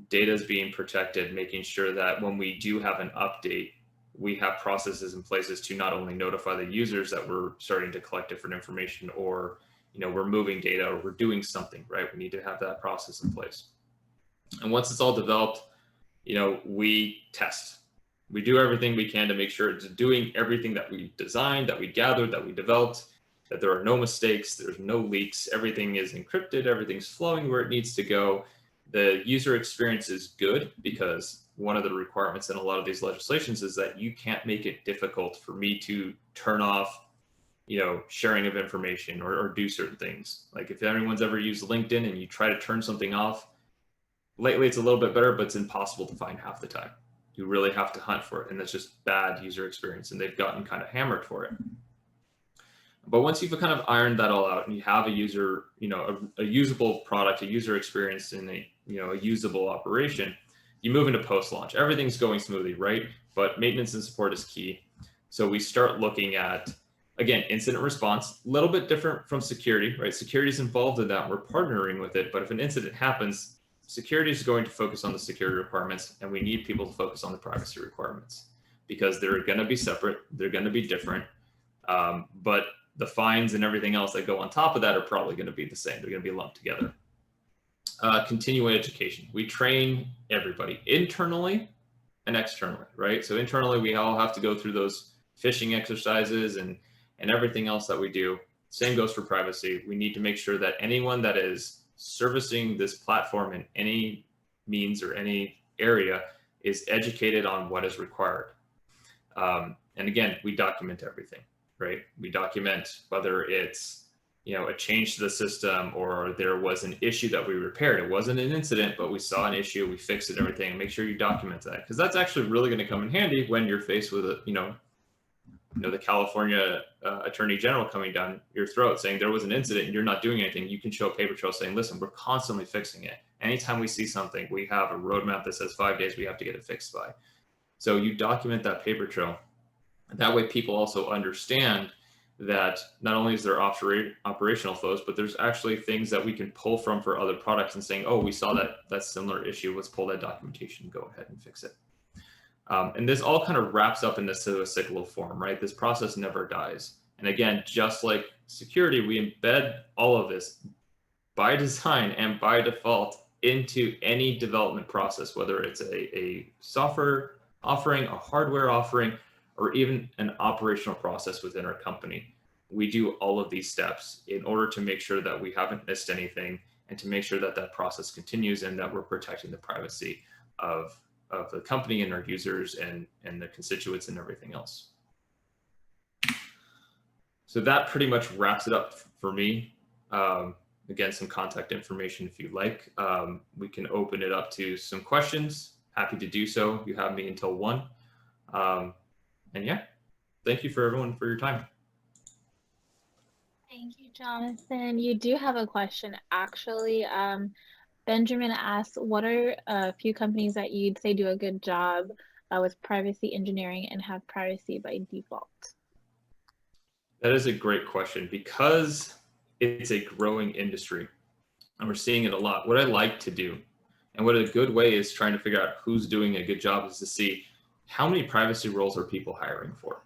data is being protected, making sure that when we do have an update, we have processes in places to not only notify the users that we're starting to collect different information, or we're moving data, or we're doing something, right? We need to have that process in place. And once it's all developed, we test. We do everything we can to make sure it's doing everything that we designed, that we gathered, that we developed, that there are no mistakes, there's no leaks, everything is encrypted, everything's flowing where it needs to go. The user experience is good, because one of the requirements in a lot of these legislations is that you can't make it difficult for me to turn off, sharing of information or do certain things. Like if anyone's ever used LinkedIn and you try to turn something off, lately it's a little bit better, but it's impossible to find half the time. You really have to hunt for it, and that's just bad user experience, and they've gotten kind of hammered for it. But once you've kind of ironed that all out and you have a user, a usable product, a user experience, and a usable operation, you move into post-launch. Everything's going smoothly, right? But maintenance and support is key. So we start looking at, again, incident response, a little bit different from security, right? Security is involved in that. We're partnering with it, but if an incident happens, security is going to focus on the security requirements, and we need people to focus on the privacy requirements, because they're going to be separate, they're going to be different, but the fines and everything else that go on top of that are probably going to be the same. They're going to be lumped together. Continuing education. We train everybody internally and externally, right? So internally, we all have to go through those phishing exercises and everything else that we do. Same goes for privacy. We need to make sure that anyone that is servicing this platform in any means or any area is educated on what is required. And again, we document everything, right? We document whether it's, you know, a change to the system or there was an issue that we repaired. It wasn't an incident, but we saw an issue, we fixed it, everything. And make sure you document that, because that's actually really going to come in handy when you're faced with a, the California Attorney General coming down your throat saying there was an incident and you're not doing anything. You can show a paper trail saying, listen, we're constantly fixing it. Anytime we see something, we have a roadmap that says 5 days we have to get it fixed by. So you document that paper trail. That way people also understand that not only is there operational flows, but there's actually things that we can pull from for other products and saying, oh, we saw that similar issue. Let's pull that documentation and go ahead and fix it. And this all kind of wraps up in this cyclical form, right? This process never dies. And again, just like security, we embed all of this by design and by default into any development process, whether it's a software offering, a hardware offering, or even an operational process within our company. We do all of these steps in order to make sure that we haven't missed anything and to make sure that that process continues and that we're protecting the privacy of the company and our users and the constituents and everything else. So that pretty much wraps it up for me. Again, some contact information if you'd like. We can open it up to some questions. Happy to do so. You have me until 1. And yeah, thank you for everyone for your time. Thank you, Jonathan. You do have a question, actually. Benjamin asked, what are a few companies that you'd say do a good job with privacy engineering and have privacy by default? That is a great question because it's a growing industry and we're seeing it a lot. What I like to do and what a good way is trying to figure out who's doing a good job is to see how many privacy roles are people hiring for.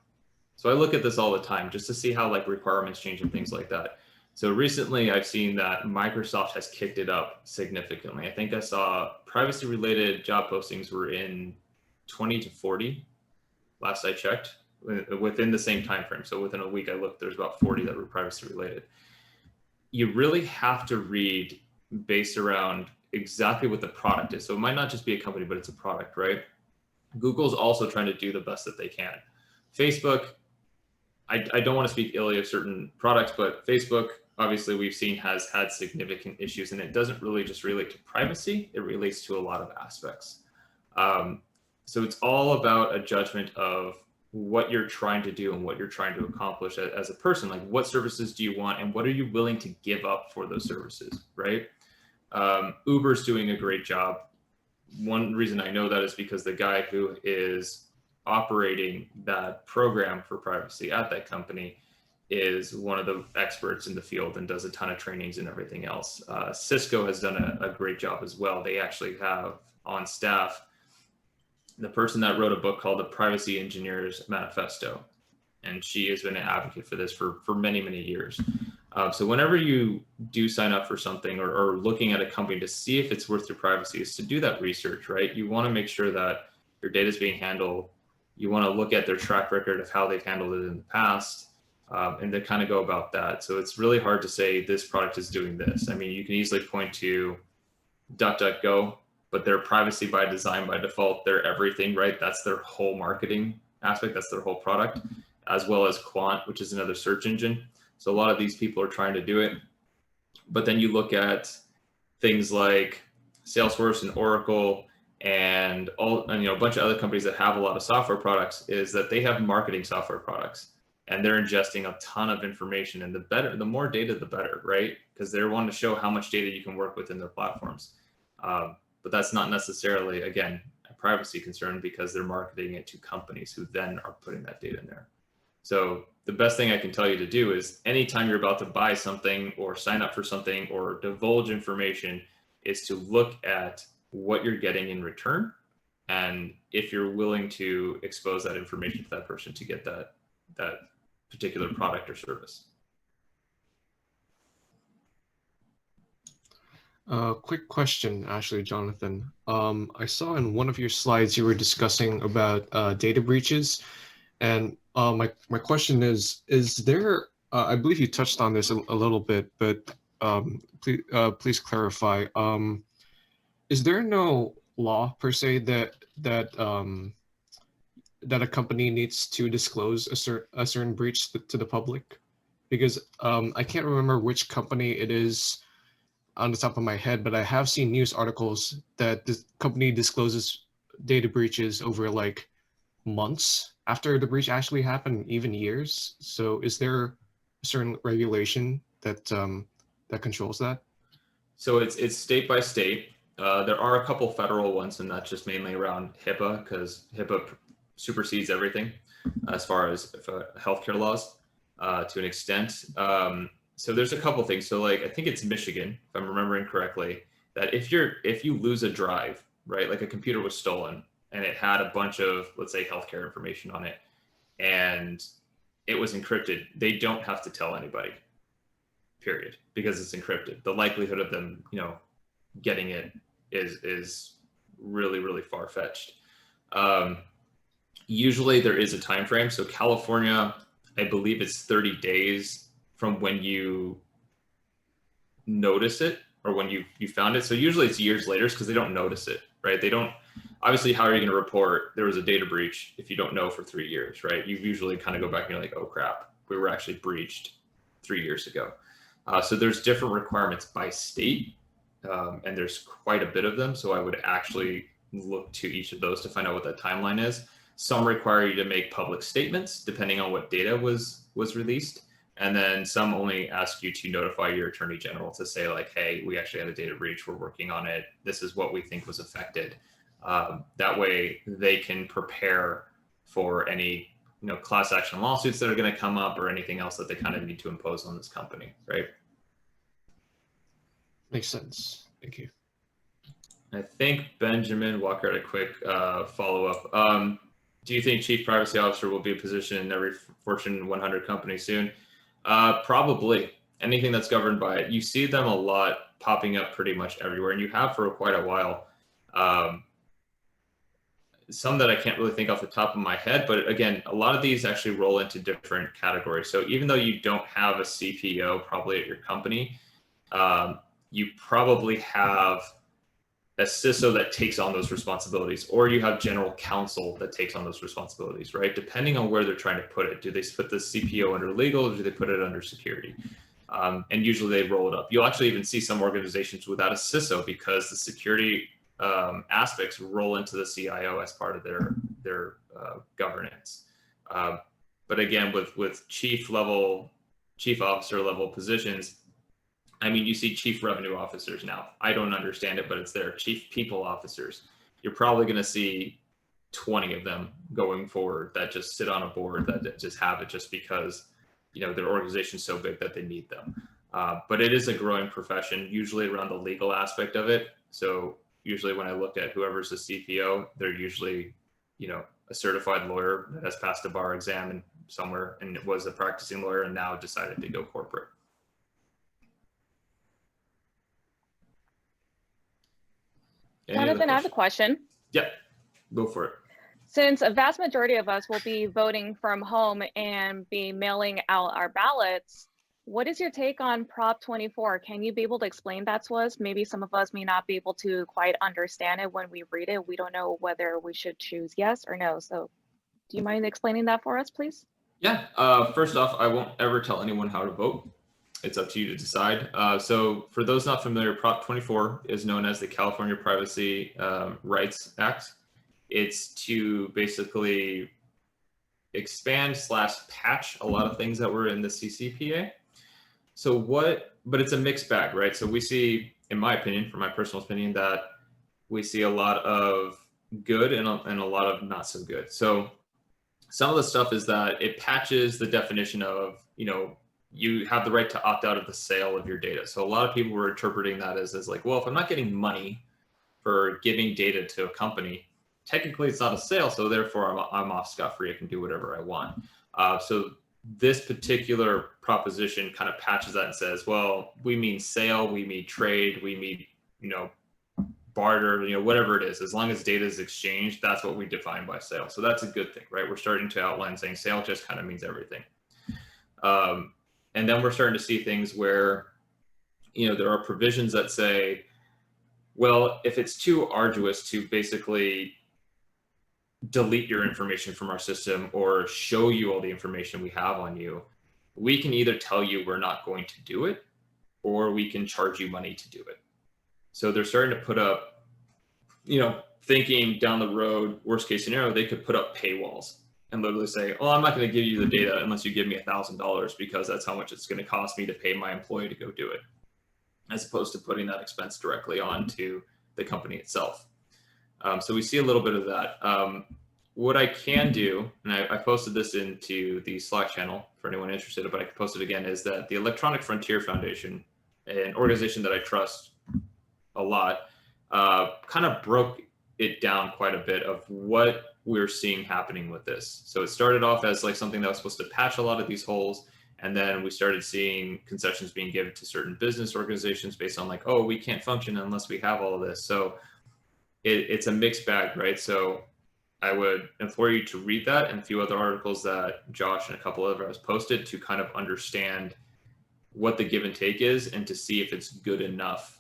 So I look at this all the time just to see how like requirements change and things like that. So recently I've seen that Microsoft has kicked it up significantly. I think I saw privacy related job postings were in 20 to 40 last I checked within the same time frame. So within a week I looked, there's about 40 that were privacy related. You really have to read based around exactly what the product is. So it might not just be a company, but it's a product, right? Google's also trying to do the best that they can. Facebook, I don't want to speak illy of certain products, but Facebook, obviously we've seen has had significant issues, and it doesn't really just relate to privacy, it relates to a lot of aspects. So it's all about a judgment of what you're trying to do and what you're trying to accomplish as a person. Like, what services do you want and what are you willing to give up for those services, right? Uber's doing a great job. One reason I know that is because the guy who is operating that program for privacy at that company is one of the experts in the field and does a ton of trainings and everything else. Cisco has done a great job as well. They actually have on staff the person that wrote a book called The Privacy Engineer's Manifesto. And she has been an advocate for this for many, many years. So whenever you do sign up for something or looking at a company to see if it's worth your privacy is to do that research, right? You want to make sure that your data is being handled. You want to look at their track record of how they've handled it in the past and then kind of go about that. So it's really hard to say this product is doing this. I mean, you can easily point to DuckDuckGo, but they're privacy by design, by default, they're everything, right? That's their whole marketing aspect. That's their whole product, as well as Quant, which is another search engine. So a lot of these people are trying to do it. But then you look at things like Salesforce and Oracle and a bunch of other companies that have a lot of software products, is that they have marketing software products and they're ingesting a ton of information, and the more data, the better, right? Because they're wanting to show how much data you can work with in their platforms. But that's not necessarily, again, a privacy concern because they're marketing it to companies who then are putting that data in there. So the best thing I can tell you to do is anytime you're about to buy something or sign up for something or divulge information is to look at what you're getting in return. And if you're willing to expose that information to that person to get that particular product or service. Quick question, actually, Jonathan. I saw in one of your slides you were discussing about data breaches, and my question is there? I believe you touched on this a little bit, but please clarify. Is there no law per se that that a company needs to disclose a certain breach to the public? Because I can't remember which company it is on the top of my head, but I have seen news articles that the company discloses data breaches over like months after the breach actually happened, even years. So is there a certain regulation that that controls that? So it's state by state. There are a couple federal ones, and that's just mainly around HIPAA, because HIPAA supersedes everything as far as healthcare laws to an extent. So there's a couple things. So like I think it's Michigan, if I'm remembering correctly, that if you lose a drive, right, like a computer was stolen and it had a bunch of, let's say, healthcare information on it, and it was encrypted, they don't have to tell anybody, period, because it's encrypted. The likelihood of them, getting it is really, really far fetched. Usually there is a time frame. So California, I believe it's 30 days from when you notice it or when you found it. So usually it's years later because they don't notice it, right? They don't, obviously, how are you going to report there was a data breach if you don't know for 3 years, right? You usually kind of go back and you're like, oh crap, we were actually breached 3 years ago. So there's different requirements by state, and there's quite a bit of them. So I would actually look to each of those to find out what that timeline is. Some require you to make public statements depending on what data was released. And then some only ask you to notify your attorney general to say like, hey, we actually had a data breach. We're working on it. This is what we think was affected. That way they can prepare for any class action lawsuits that are going to come up or anything else that they kind of need to impose on this company, right? Makes sense. Thank you. I think Benjamin Walker had a quick follow-up. Do you think chief privacy officer will be a position in every Fortune 100 company soon? Probably. Anything that's governed by it. You see them a lot popping up pretty much everywhere, and you have for quite a while. Some that I can't really think off the top of my head, but again, a lot of these actually roll into different categories. So even though you don't have a CPO probably at your company, you probably have a CISO that takes on those responsibilities, or you have general counsel that takes on those responsibilities, right? Depending on where they're trying to put it. Do they put the CPO under legal, or do they put it under security? And usually they roll it up. You'll actually even see some organizations without a CISO because the security aspects roll into the CIO as part of their governance. But again, with chief officer level positions, I mean, you see chief revenue officers now. I don't understand it, but it's there. Chief people officers. You're probably going to see 20 of them going forward that just sit on a board that just have it just because, their organization's so big that they need them. But it is a growing profession, usually around the legal aspect of it. So usually when I look at whoever's the CPO, they're usually, a certified lawyer that has passed a bar exam and somewhere and was a practicing lawyer and now decided to go corporate. Jonathan, I have a question. Yeah, go for it. Since a vast majority of us will be voting from home and be mailing out our ballots, what is your take on Prop 24? Can you be able to explain that to us? Maybe some of us may not be able to quite understand it when we read it. We don't know whether we should choose yes or no. So do you mind explaining that for us, please? Yeah, first off, I won't ever tell anyone how to vote. It's up to you to decide. So for those not familiar, Prop 24 is known as the California Privacy Rights Act. It's to basically expand / patch a lot of things that were in the CCPA. So but it's a mixed bag, right? So we see, in my opinion, from my personal opinion, that we see a lot of good and a lot of not so good. So some of the stuff is that it patches the definition of, you have the right to opt out of the sale of your data. So a lot of people were interpreting that as like, well, if I'm not getting money for giving data to a company, technically it's not a sale. So therefore I'm off scot-free. I can do whatever I want. So this particular proposition kind of patches that and says, well, we mean sale, we mean trade, we mean, barter, whatever it is, as long as data is exchanged, that's what we define by sale. So that's a good thing, right? We're starting to outline saying sale just kind of means everything. And then we're starting to see things where, there are provisions that say, well, if it's too arduous to basically delete your information from our system or show you all the information we have on you, we can either tell you we're not going to do it, or we can charge you money to do it. So they're starting to put up, thinking down the road, worst case scenario, they could put up paywalls and literally say, oh, I'm not going to give you the data unless you give me $1,000, because that's how much it's going to cost me to pay my employee to go do it, as opposed to putting that expense directly onto the company itself. So we see a little bit of that. What I can do, and I posted this into the Slack channel for anyone interested, but I can post it again, is that the Electronic Frontier Foundation, an organization that I trust a lot, kind of broke it down quite a bit of what we're seeing happening with this. So it started off as like something that was supposed to patch a lot of these holes, and then we started seeing concessions being given to certain business organizations based on like, oh, we can't function unless we have all of this. So it's a mixed bag, right? So I would implore you to read that and a few other articles that Josh and a couple of others posted to kind of understand what the give and take is, and to see if it's good enough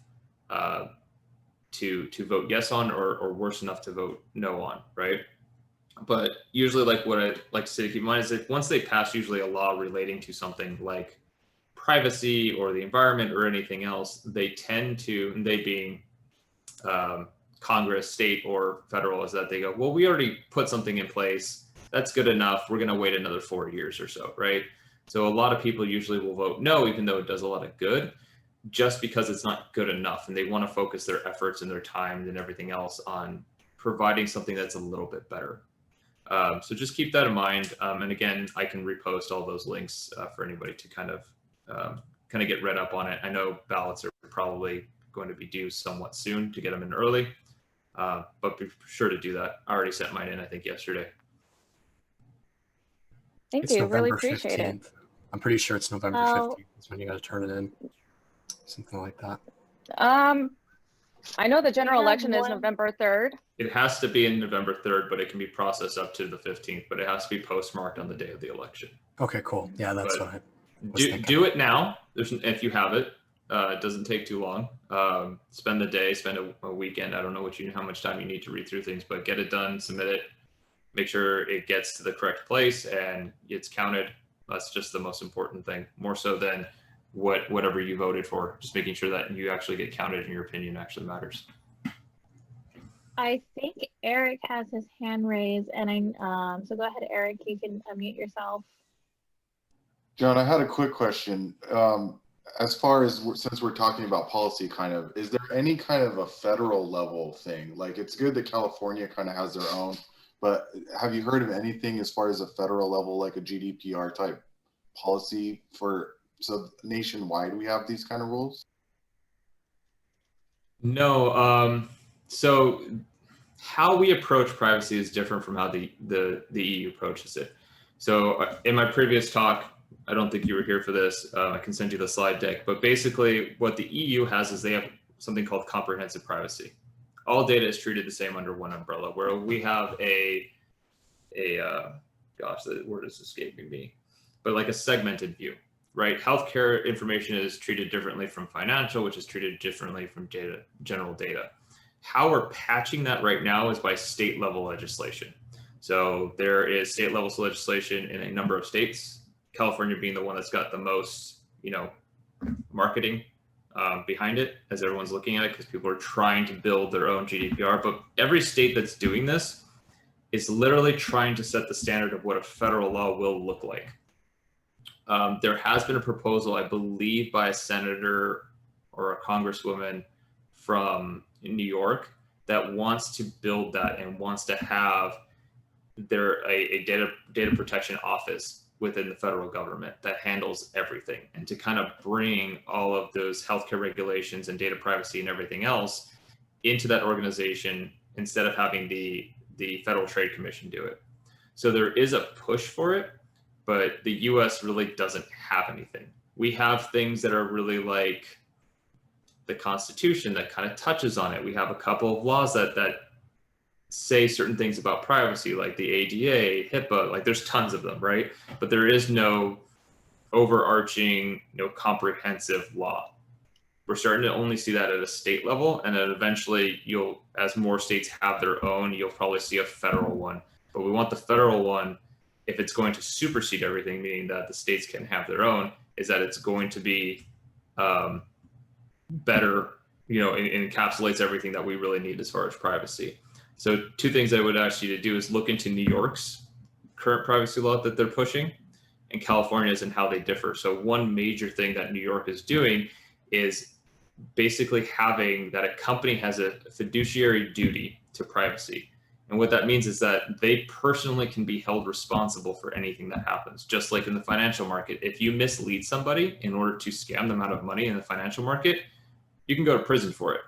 to vote yes on, or worse enough to vote no on, right? But usually, like, what I like to say to keep in mind is that once they pass usually a law relating to something like privacy or the environment or anything else, they tend to, and they being Congress, state or federal, is that they go, well, we already put something in place. That's good enough. We're going to wait another 4 years or so, right? So a lot of people usually will vote no, even though it does a lot of good, just because it's not good enough. And they want to focus their efforts and their time and everything else on providing something that's a little bit better. So just keep that in mind. And again, I can repost all those links for anybody to kind of get read up on it. I know ballots are probably going to be due somewhat soon to get them in early. But be sure to do that. I already sent mine in, I think, yesterday. Thank It's you. November Really appreciate 15th. it. I'm pretty sure it's November Oh. 15th. That's when you got to turn it in. Something like that. I know the general I have election is one- November 3rd. It has to be in November 3rd, but it can be processed up to the 15th, but it has to be postmarked on the day of the election. Okay, cool. Yeah, that's But what I was thinking. Do it now. If you have it. It doesn't take too long. Spend the day, spend a weekend. I don't know how much time you need to read through things, but get it done, submit it, make sure it gets to the correct place and it's counted. That's just the most important thing, more so than whatever you voted for. Just making sure that you actually get counted and your opinion actually matters. I think Eric has his hand raised, and so go ahead, Eric. You can unmute yourself. John, I had a quick question. As far as, since we're talking about policy, kind of, is there any kind of a federal level thing? Like, it's good that California kind of has their own, but have you heard of anything as far as a federal level, like a GDPR type policy so nationwide we have these kind of rules? No. So how we approach privacy is different from how the EU approaches it. So in my previous talk, I don't think you were here for this. I can send you the slide deck. But basically, what the EU has is they have something called comprehensive privacy. All data is treated the same under one umbrella, where we have gosh, the word is escaping me, but like a segmented view, right? Healthcare information is treated differently from financial, which is treated differently from general data. How we're patching that right now is by state level legislation. So there is state level legislation in a number of states, California being the one that's got the most, marketing behind it, as everyone's looking at it, because people are trying to build their own GDPR. But every state that's doing this is literally trying to set the standard of what a federal law will look like. There has been a proposal, I believe, by a senator or a congresswoman from New York that wants to build that and wants to have a data protection office within the federal government that handles everything, and to kind of bring all of those healthcare regulations and data privacy and everything else into that organization instead of having the Federal Trade Commission do it. So there is a push for it, but the US really doesn't have anything. We have things that are really like the Constitution that kind of touches on it. We have a couple of laws that say certain things about privacy, like the ADA, HIPAA, like there's tons of them, right? But there is no overarching, comprehensive law. We're starting to only see that at a state level, and then eventually as more states have their own, you'll probably see a federal one But we want the federal one, if it's going to supersede everything, meaning that the states can have their own, is that it's going to be better, you know, it encapsulates everything that we really need as far as privacy. So two things I would ask you to do is look into New York's current privacy law that they're pushing and California's and how they differ. So one major thing that New York is doing is basically having that a company has a fiduciary duty to privacy. And what that means is that they personally can be held responsible for anything that happens. Just like in the financial market, if you mislead somebody in order to scam them out of money in the financial market, you can go to prison for it.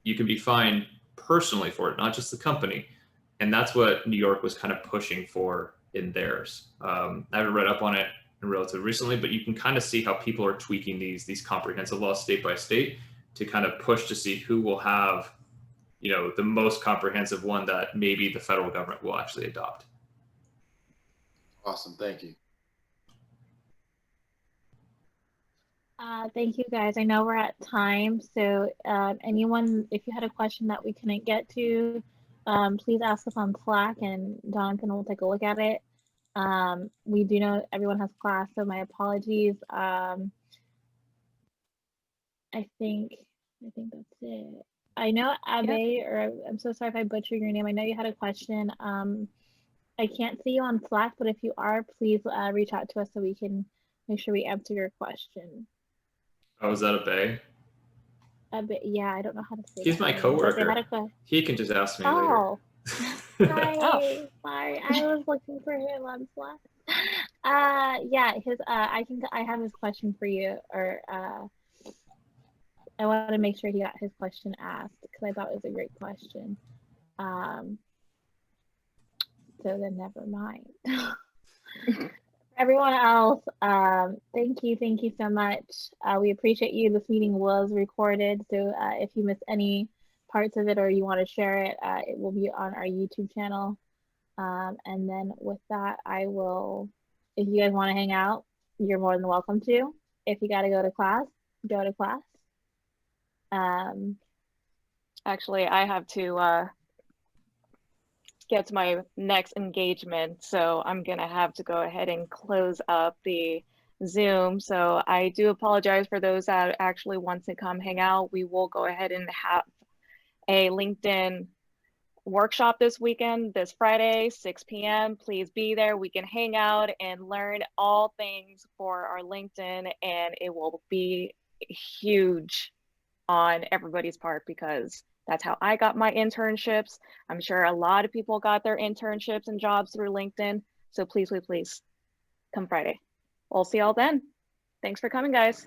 You can be fined personally for it, not just the company. And that's what New York was kind of pushing for in theirs. I haven't read up on it relatively recently, but you can kind of see how people are tweaking these comprehensive laws state by state to kind of push to see who will have, you know, the most comprehensive one that maybe the federal government will actually adopt. Awesome, thank you. Thank you guys. I know we're at time, so anyone, if you had a question that we couldn't get to, please ask us on Slack and Jonathan will take a look at it. We do know everyone has class, so my apologies. I think that's it. I know Abe, or I'm so sorry if I butchered your name. I know you had a question. I can't see you on Slack, but if you are, please reach out to us so we can make sure we answer your question. Oh, is that a Bay? Abe, yeah, I don't know how to say. He's my coworker. He can just ask me Oh. later. Hi, sorry, I was looking for him on Slack. Yeah, I have his question for you, or I want to make sure he got his question asked because I thought it was a great question. So then never mind. Everyone else, thank you so much. We appreciate you. This meeting was recorded, so if you missed any parts of it or you want to share it, it will be on our YouTube channel. And then with that, I will, if you guys want to hang out, you're more than welcome to. If you got to go to class, go to class. Actually, I have to get to my next engagement, so I'm gonna have to go ahead and close up the Zoom. So I do apologize for those that actually want to come hang out. We will go ahead and have a LinkedIn workshop this weekend, this Friday, 6 p.m. Please be there. We can hang out and learn all things for our LinkedIn, and it will be huge on everybody's part because that's how I got my internships. I'm sure a lot of people got their internships and jobs through LinkedIn. So please, please, please come Friday. We'll see y'all then. Thanks for coming, guys.